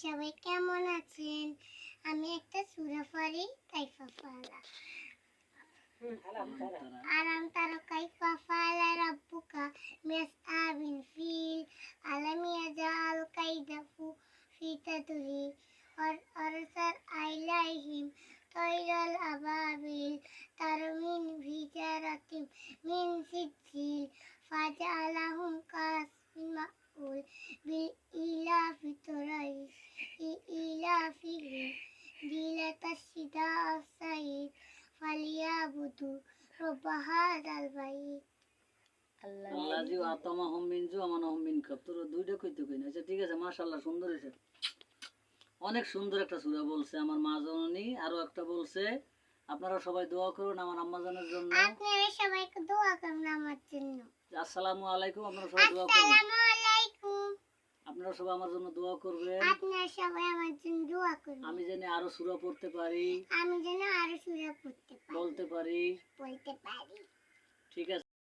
সবাই কেমন আছেন? আমি একটা সূরা পড়ি কাইফা ফালা। আলাম তারা কাইফা ফালা রাব্বুকা মিসআবিল ফিল আলাম ইয়াজআল কাইদাহু ফি তাদলিল অরসাল আলাইহিম তয়রাল আবাবিল তারমিন বিজারাতিম মিন সিজিল ফাজআলাহুম কাসফিন মাকুল বিইলাফি তুরাইশ ইলাফিহি দিলাতাশ শিদাআ সাইদ ফালিয়াবুদু রব্বা হাযাল বাইত। আল্লাযী আতামাহুম মিন জুআমানাহুম মিন কাব। তোর দুইটা কইতে কই না। আচ্ছা ঠিক আছে, মাশাআল্লাহ, সুন্দর হইছে। অনেক সুন্দর একটা সূরা বলছে আমার মা জননী। আরো একটা বলছে, আপনারা সবাই দোয়া করুন আমার আম্মা জানের জন্য। আপনারা সবাই দোয়া করুন আমার জন্য। আসসালামু আলাইকুম। আপনারা সবাই দোয়া করুন। আসসালামু আলাইকুম। আপনারা সবাই আমার জন্য দোয়া করবেন। আপনারা সবাই আমার জন্য দোয়া করুন। আমি যেন আরো সূরা পড়তে পারি, আমি যেন আরো সূরা পড়তে পারি, বলতে পারি। বলতে পারি। ঠিক আছে।